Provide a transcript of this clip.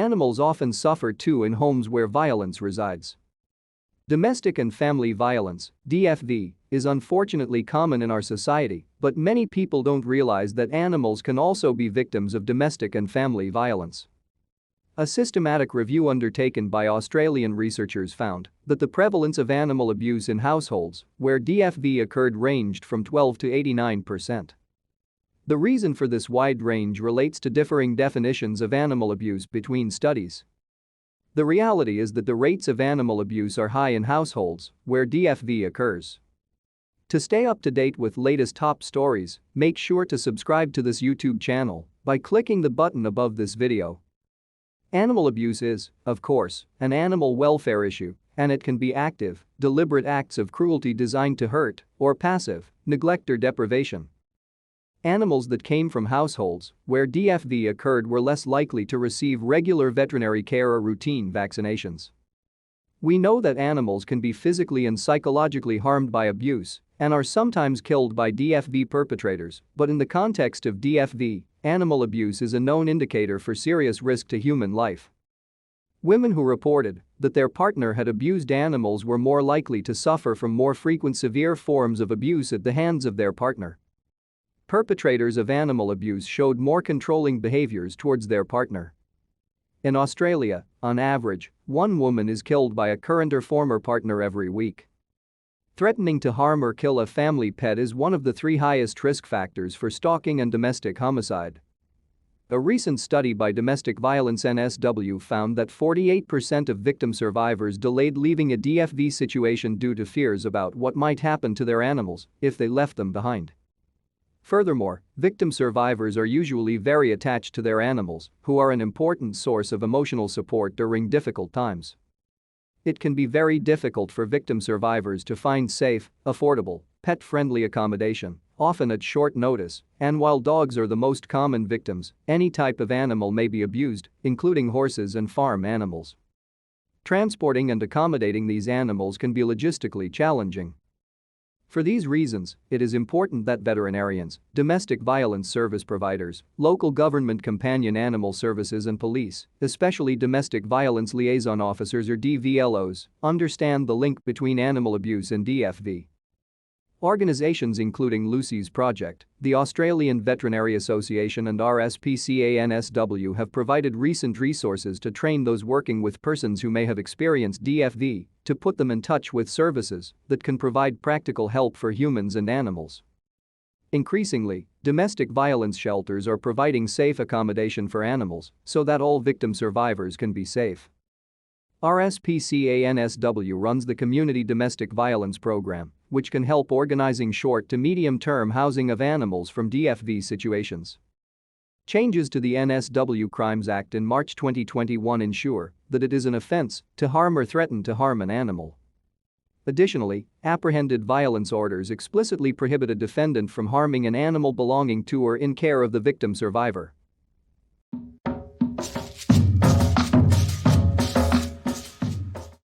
animals often suffer too in homes where violence resides. Domestic and family violence, DFV, is unfortunately common in our society, but many people don't realize that animals can also be victims of domestic and family violence. A systematic review undertaken by Australian researchers found that the prevalence of animal abuse in households where DFV occurred ranged from 12 to 89%. The reason for this wide range relates to differing definitions of animal abuse between studies. The reality is that the rates of animal abuse are high in households where DFV occurs. To stay up to date with latest top stories, make sure to subscribe to this YouTube channel by clicking the button above this video. Animal abuse is, of course, an animal welfare issue, and it can be active, deliberate acts of cruelty designed to hurt, or passive, neglect or deprivation. Animals that came from households where DFV occurred were less likely to receive regular veterinary care or routine vaccinations. We know that animals can be physically and psychologically harmed by abuse and are sometimes killed by DFV perpetrators, but in the context of DFV, animal abuse is a known indicator for serious risk to human life. Women who reported that their partner had abused animals were more likely to suffer from more frequent severe forms of abuse at the hands of their partner. Perpetrators of animal abuse showed more controlling behaviors towards their partner. In Australia, on average, one woman is killed by a current or former partner every week. Threatening to harm or kill a family pet is one of the 3 highest risk factors for stalking and domestic homicide. A recent study by Domestic Violence NSW found that 48% of victim survivors delayed leaving a DFV situation due to fears about what might happen to their animals if they left them behind. Furthermore, victim survivors are usually very attached to their animals, who are an important source of emotional support during difficult times. It can be very difficult for victim survivors to find safe, affordable, pet-friendly accommodation, often at short notice, and while dogs are the most common victims, any type of animal may be abused, including horses and farm animals. Transporting and accommodating these animals can be logistically challenging. For these reasons, it is important that veterinarians, domestic violence service providers, local government companion animal services and police, especially domestic violence liaison officers or DVLOs, understand the link between animal abuse and DFV. Organizations including Lucy's Project, the Australian Veterinary Association and RSPCA-NSW have provided recent resources to train those working with persons who may have experienced DFV to put them in touch with services that can provide practical help for humans and animals. Increasingly, domestic violence shelters are providing safe accommodation for animals so that all victim survivors can be safe. RSPCA-NSW runs the Community Domestic Violence Program, which can help organizing short to medium-term housing of animals from DFV situations. Changes to the NSW Crimes Act in March 2021 ensure that it is an offense to harm or threaten to harm an animal. Additionally, apprehended violence orders explicitly prohibit a defendant from harming an animal belonging to or in care of the victim survivor.